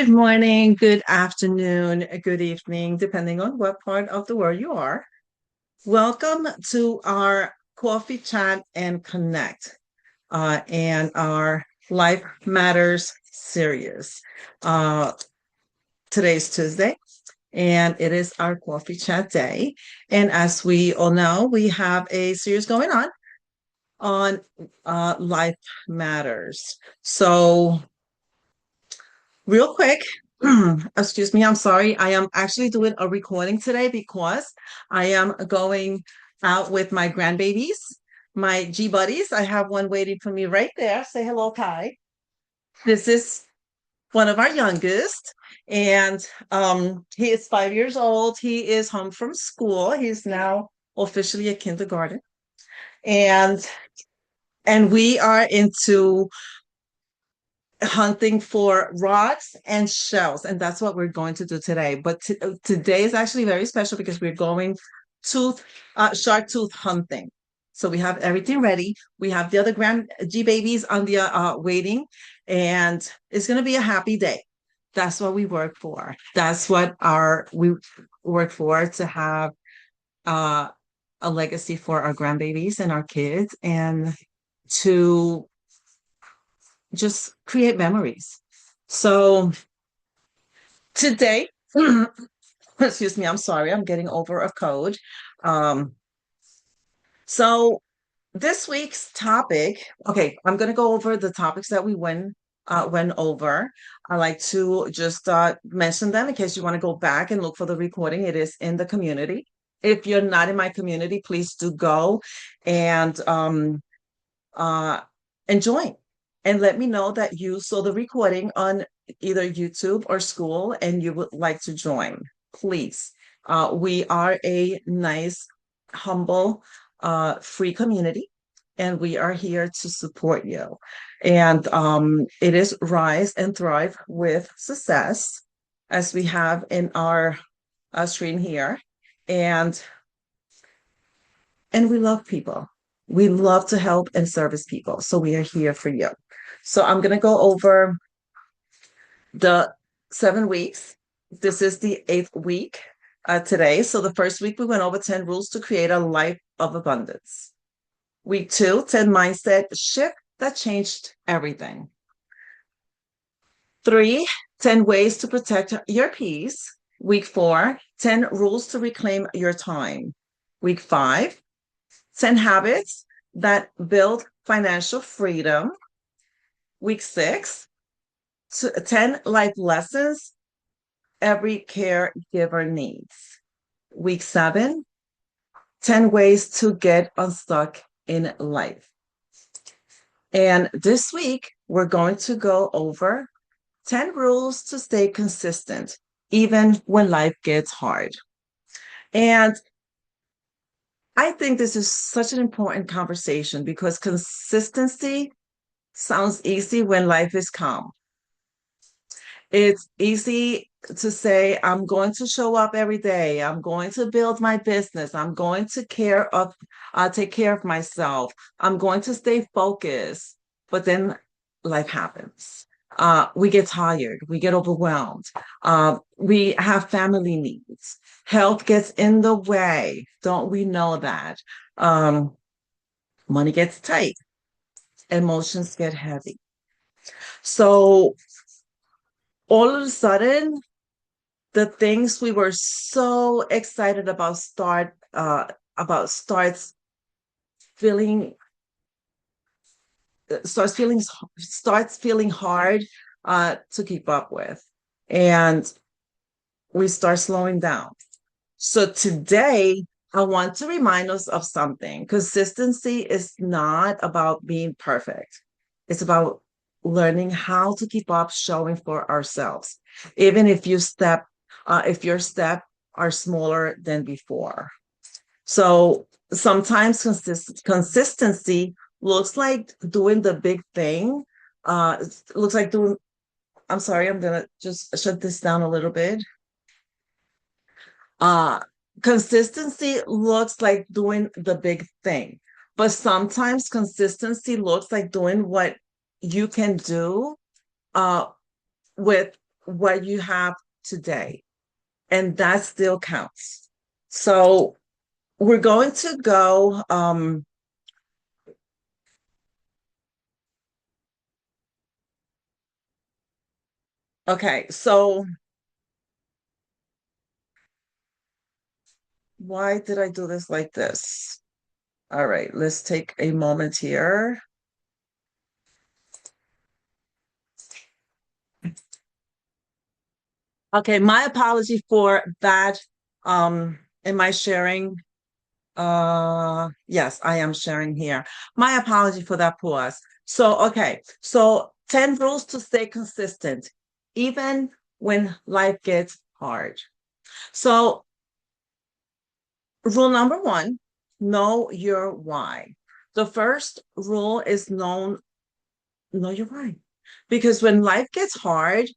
Good morning, good afternoon, good evening, depending on what part of the world you are. Welcome to our Coffee Chat and Connect and our Life Matters series. Uh, Today's Tuesday, and it is our Coffee Chat Day. And as we all know, we have a series going on Life Matters. So, real quick, excuse me, I'm sorry. I am actually doing a recording today because I am going out with my grandbabies, my G buddies. I have one waiting for me right there. Say hello, Kai. This is one of our youngest, and he is 5 years old. He is home from school. He's now officially a kindergarten, and we are into hunting for rocks and shells, and that's what we're going to do today. But today is actually very special because we're going tooth shark tooth hunting. So we have everything ready. We have the other grand G babies on the waiting, and it's going to be a happy day. That's what we work for. That's what we work for, to have uh, a legacy for our grandbabies and our kids, and to just create memories. So today, excuse me, I'm sorry, I'm getting over a cold. Um, so this week's topic, okay, I'm going to go over the topics that we went over. I like to just mention them in case you want to go back and look for the recording. It is in the community. If you're not in my community, please do go and uh, and join, and let me know that you saw the recording on either YouTube or school and you would like to join. Please. We are a nice, humble, free community, and we are here to support you. And it is Rise and Thrive with Success, as we have in our screen here. And we love people. We love to help and service people. So we are here for you. So I'm going to go over the 7 weeks. This is the eighth week today. So the first week, we went over 10 rules to create a life of abundance. Week 2, 10 mindset shift that changed everything. 3, 10 ways to protect your peace. Week 4, 10 rules to reclaim your time. Week 5, 10 habits that build financial freedom. Week 6, 10 life lessons every caregiver needs. Week 7, 10 ways to get unstuck in life. And this week, we're going to go over 10 rules to stay consistent, even when life gets hard. And I think this is such an important conversation because consistency sounds easy when life is calm. It's easy to say, I'm going to show up every day. I'm going to build my business. I'm going to take care of myself. I'm going to stay focused. But then life happens. We get tired. We get overwhelmed. We have family needs. Health gets in the way. Don't we know that? Money gets tight. Emotions get heavy. So all of a sudden, the things we were so excited about starts feeling starts feeling hard to keep up with, and we start slowing down. So today, I want to remind us of something. Consistency is not about being perfect. It's about learning how to keep up showing for ourselves, even if your step are smaller than before. So sometimes consistency looks like doing the big thing. It looks like doing, I'm sorry, I'm gonna just shut this down a little bit. Uh, Consistency looks like doing the big thing, but sometimes consistency looks like doing what you can do uh, with what you have today, and that still counts. So we're going to go. Okay, so why did I do this like this? All right, let's take a moment here. Okay, my apology for that. Am I sharing? Yes, I am sharing here. My apology for that pause. So, okay, so 10 rules to stay consistent, even when life gets hard. So, rule number one, know your why. The first rule is know your why. Because when life gets hard,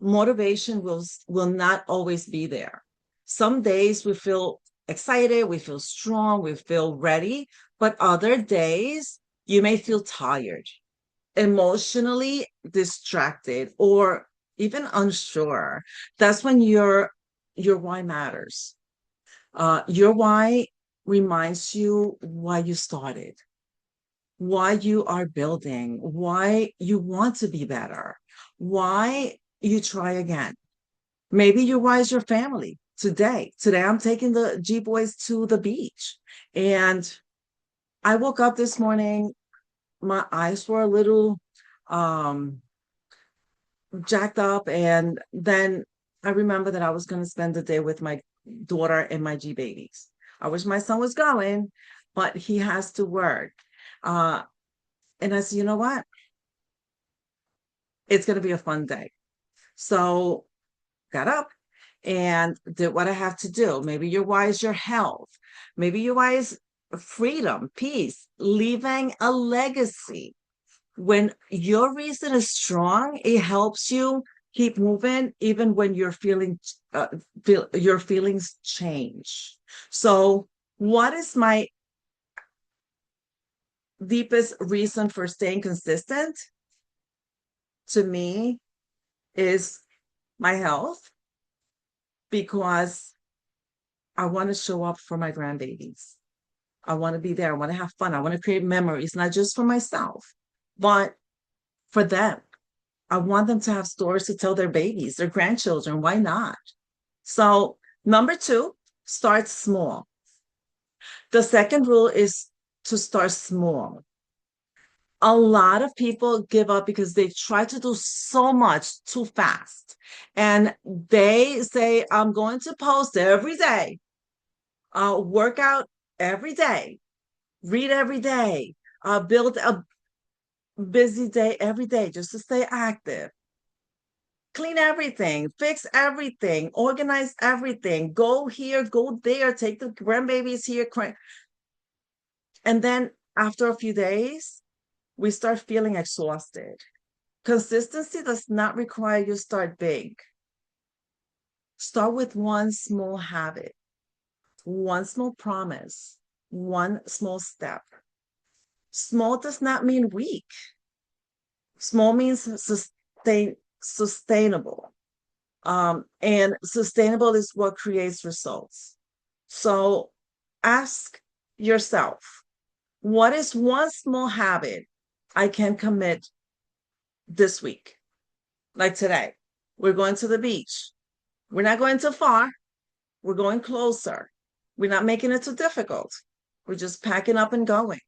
motivation will not always be there. Some days we feel excited, we feel strong, we feel ready, but other days you may feel tired, emotionally distracted, or even unsure. That's when your why matters. Your why reminds you why you started, why you are building, why you want to be better, why you try again. Maybe your why is your family. Today I'm taking the G boys to the beach. And I woke up this morning, my eyes were a little um jacked up, and then I remember that I was going to spend the day with my daughter and my G babies. I wish my son was going, but he has to work. Uh and I said, you know what? It's going to be a fun day. So got up and did what I have to do. Maybe your why is your health. Maybe your why is freedom, peace, leaving a legacy. When your reason is strong, it helps you keep moving even when uh, your feelings change. So, what is my deepest reason for staying consistent? To me, is my health, because I want to show up for my grandbabies. I want to be there. I want to have fun. I want to create memories, not just for myself, but for them. I want them to have stories to tell their babies, their grandchildren. Why not? So, number two, start small. The second rule is to start small. A lot of people give up because they try to do so much too fast. And they say, I'm going to post every day, work out every day, read every day, build a busy day every day just to stay active, clean everything, fix everything, organize everything, go here, go there, take the grandbabies here. And then after a few days, we start feeling exhausted. Consistency does not require you start big. Start with one small habit, one small promise, one small step. Small does not mean weak. Small means sustainable. And sustainable is what creates results. So ask yourself, what is one small habit I can commit this week? Like today, we're going to the beach. We're not going too far. We're going closer. We're not making it too difficult. We're just packing up and going.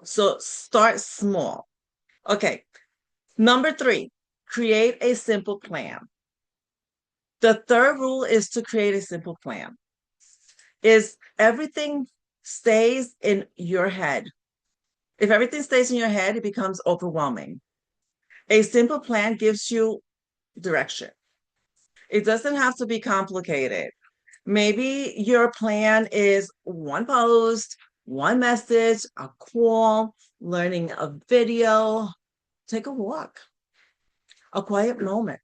So start small. Okay. Number three, create a simple plan. The third rule is to create a simple plan. Is everything stays in your head. If everything stays in your head, it becomes overwhelming. A simple plan gives you direction. It doesn't have to be complicated. Maybe your plan is one post, one message, a call, learning a video, take a walk, a quiet moment,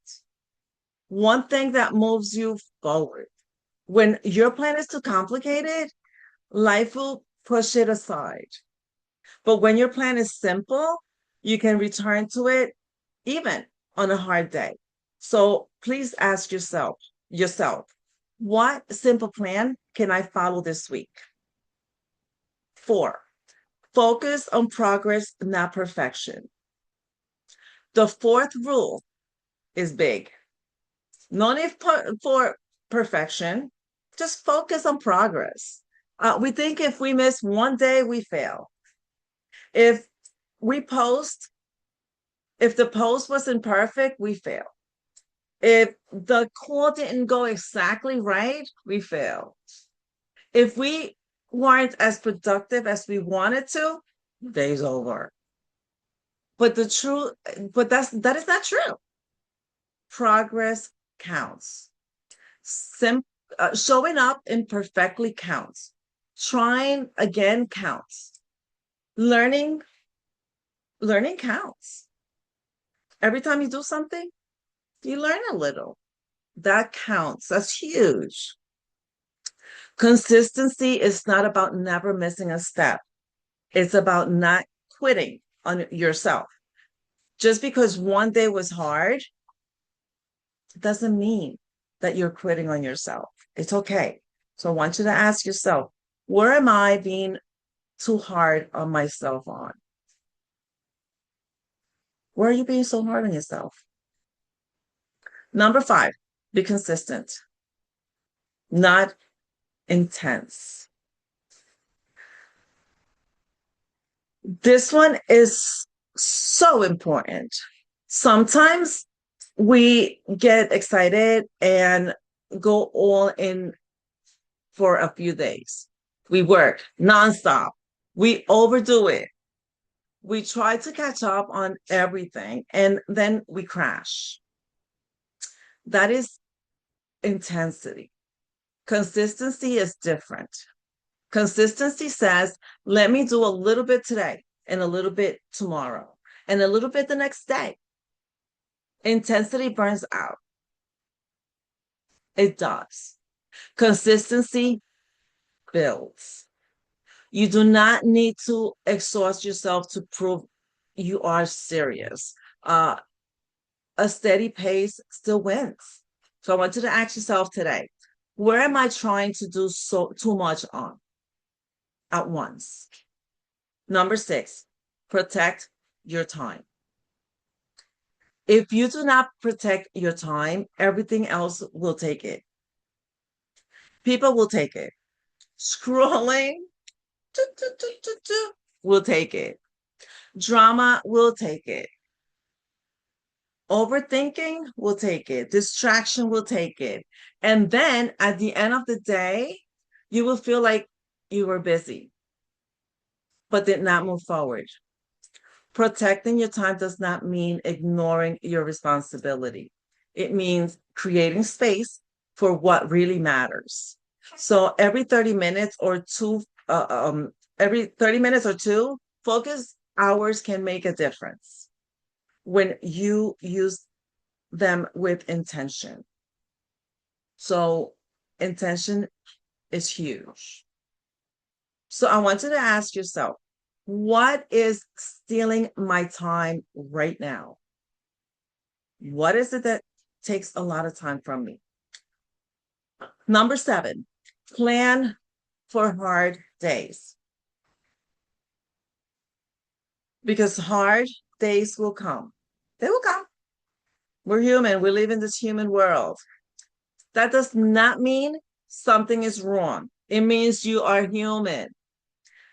one thing that moves you forward. When your plan is too complicated, life will push it aside. But when your plan is simple, you can return to it even on a hard day. So please ask yourself, what simple plan can I follow this week? Four, focus on progress, not perfection. The fourth rule is big. No need for perfection. Just focus on progress. We think if we miss one day, we fail. If we post, if the post wasn't perfect, we fail. If the call didn't go exactly right, we fail. If we weren't as productive as we wanted to, day's over. But the truth, but that is not true. Progress counts. Sim- Showing up imperfectly counts. Trying again counts. Learning, learning counts. Every time you do something, you learn a little. That counts. That's huge. Consistency is not about never missing a step. It's about not quitting on yourself. Just because one day was hard doesn't mean that you're quitting on yourself. It's okay. So I want you to ask yourself, where am I being too hard on myself on? Where are you being so hard on yourself? Number five, be consistent, not intense. This one is so important. Sometimes we get excited and go all in for a few days. We work nonstop. We overdo it. We try to catch up on everything and then we crash. That is intensity. Consistency is different. Consistency says, let me do a little bit today and a little bit tomorrow and a little bit the next day. Intensity burns out. It does. Consistency builds. You do not need to exhaust yourself to prove you are serious. A steady pace still wins. So I want you to ask yourself today, where am I trying to do so too much on at once? Number six, protect your time. If you do not protect your time, everything else will take it. People will take it. Scrolling will take it. Drama will take it. Overthinking will take it. Distraction will take it. And then at the end of the day, you will feel like you were busy, but did not move forward. Protecting your time does not mean ignoring your responsibility. It means creating space for what really matters. So every 30 minutes or two, focus hours can make a difference when you use them with intention. So intention is huge. So I want you to ask yourself, what is stealing my time right now? What is it that takes a lot of time from me? Number seven, plan for hard days because hard days will come. They will come. We're human. We live in this human world. That does not mean something is wrong. It means you are human.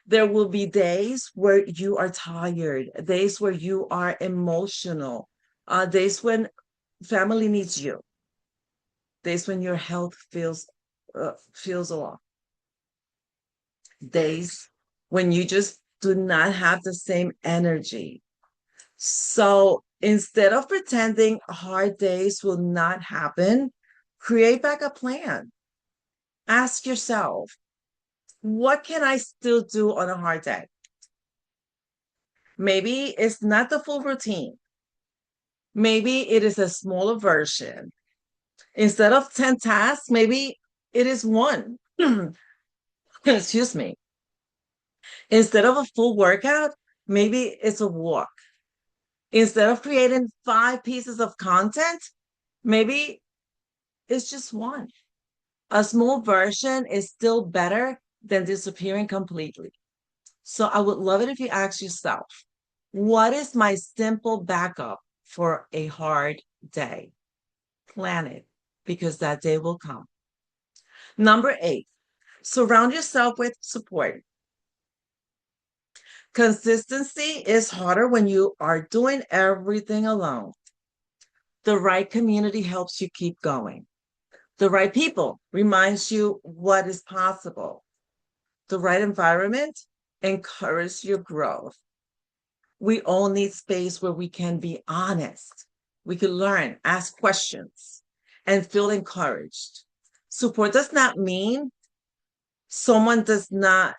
There will be days where you are tired, days where you are emotional, days when family needs you, days when your health feels off, days when you just do not have the same energy. So instead of pretending hard days will not happen, create back a plan. Ask yourself, what can I still do on a hard day? Maybe it's not the full routine. Maybe it is a smaller version. Instead of 10 tasks, maybe it is one. Excuse me. Instead of a full workout, maybe it's a walk. Instead of creating 5 pieces of content, Maybe it's just one. A small version is still better than disappearing completely. So I would love it if you ask yourself, what is my simple backup for a hard day? Plan it because that day will come. Number 8, surround yourself with support. Consistency is harder when you are doing everything alone. The right community helps you keep going. The right people reminds you what is possible. The right environment encourages your growth. We all need space where we can be honest. We can learn, ask questions, and feel encouraged. Support does not mean someone does not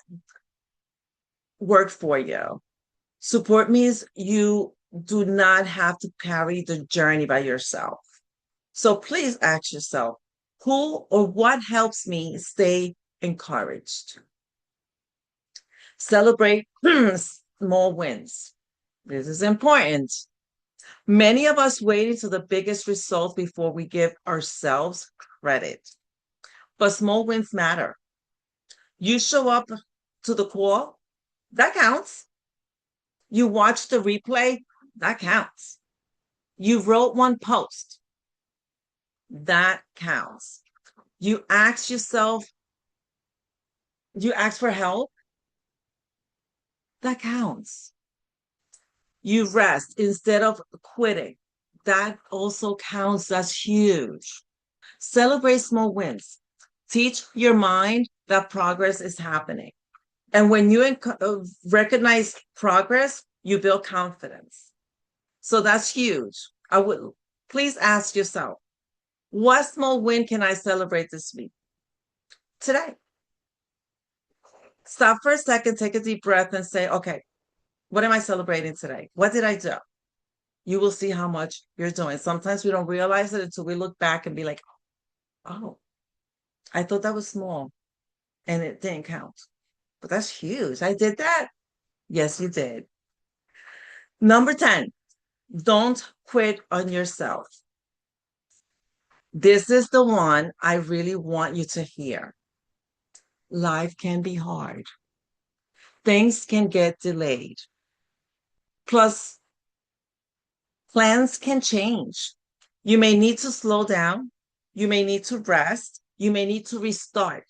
work for you. Support means you do not have to carry the journey by yourself. So please ask yourself, who or what helps me stay encouraged? Celebrate small wins. This is important. Many of us wait until the biggest results before we give ourselves credit. But small wins matter. You show up to the call, that counts. You watch the replay, that counts. You wrote one post, that counts. You ask yourself, you ask for help, that counts. You rest instead of quitting, that also counts. That's huge. Celebrate small wins. Teach your mind that progress is happening. And when you recognize progress, you build confidence. So that's huge. I would please ask yourself, what small win can I celebrate this week? Today. Stop for a second, take a deep breath, and say, okay, what am I celebrating today? What did I do? You will see how much you're doing. Sometimes we don't realize it until we look back and be like, oh, I thought that was small and it didn't count. But that's huge. I did that. Yes, you did. Number 10, don't quit on yourself. This is the one I really want you to hear. Life can be hard. Things can get delayed. Plus, plans can change. You may need to slow down. You may need to rest. You may need to restart.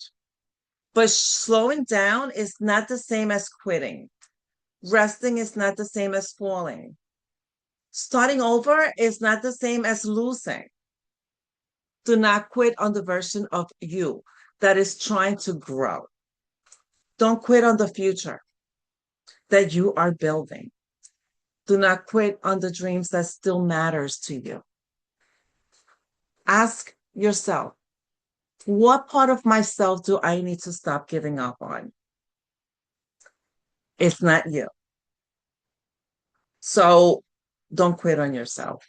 But slowing down is not the same as quitting. Resting is not the same as falling. Starting over is not the same as losing. Do not quit on the version of you that is trying to grow. Don't quit on the future that you are building. Do not quit on the dreams that still matters to you. Ask yourself, what part of myself do I need to stop giving up on? It's not you. So don't quit on yourself.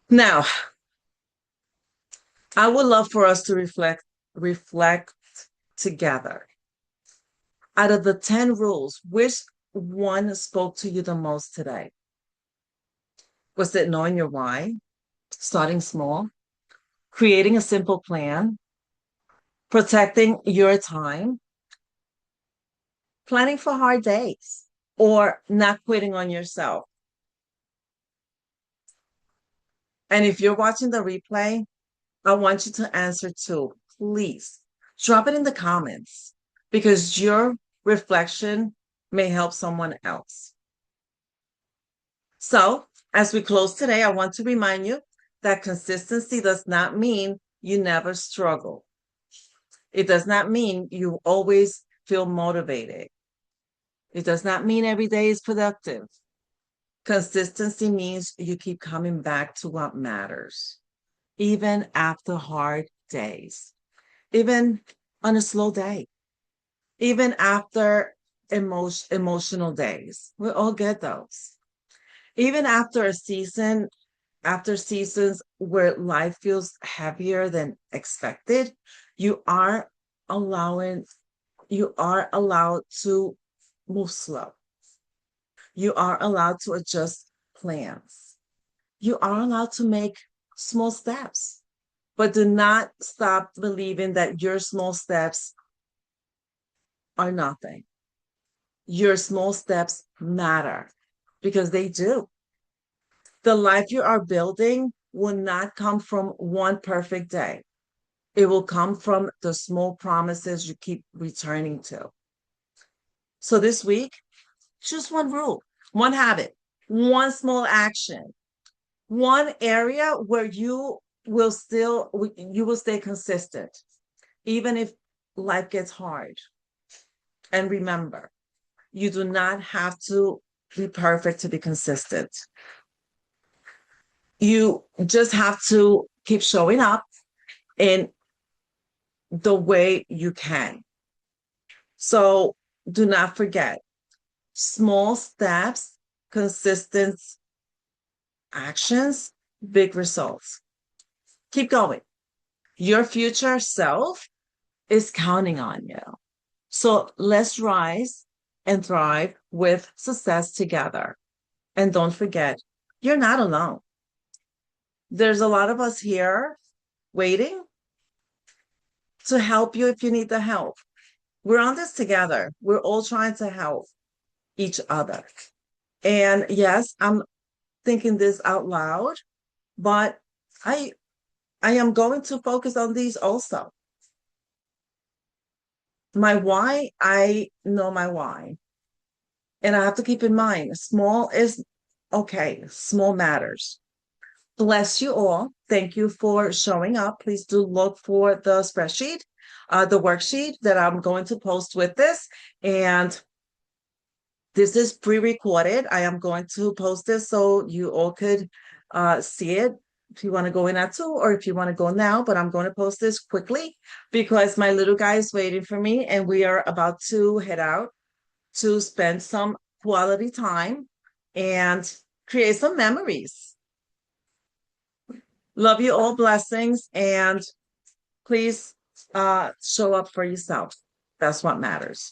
Now, I would love for us to reflect together. Out of the 10 rules, which one spoke to you the most today? Was it knowing your why, starting small, creating a simple plan, protecting your time, planning for hard days, or not quitting on yourself? And if you're watching the replay, I want you to answer too. Please drop it in the comments because your reflection may help someone else. So, as we close today, I want to remind you that consistency does not mean you never struggle. It does not mean you always feel motivated. It does not mean every day is productive. Consistency means you keep coming back to what matters, even after hard days, even on a slow day, even after emotional days. We all get those. Even after a season, after seasons where life feels heavier than expected, you are allowing, you are allowed to move slow. You are allowed to adjust plans. You are allowed to make small steps, but do not stop believing that your small steps are nothing. Your small steps matter because they do. The life you are building will not come from one perfect day. It will come from the small promises you keep returning to. So this week, choose one rule, one habit, one small action, one area where you will stay consistent, even if life gets hard. And remember, you do not have to be perfect to be consistent. You just have to keep showing up in the way you can. So do not forget small steps, consistent actions, big results. Keep going. Your future self is counting on you. So let's rise and thrive with success together. And don't forget, you're not alone. There's a lot of us here waiting to help you if you need the help. We're on this together. We're all trying to help each other. And yes, I'm thinking this out loud, but I I am going to focus on these also. My why, I know my why. And I have to keep in mind, small is okay, small matters. Bless you all. Thank you for showing up. Please do look for the spreadsheet, the worksheet that I'm going to post with this. And this is pre-recorded. I am going to post this so you all could see it if you want to go in at 2 or if you want to go now, but I'm going to post this quickly because my little guy is waiting for me and we are about to head out to spend some quality time and create some memories. Love you all, blessings, and please show up for yourself. That's what matters.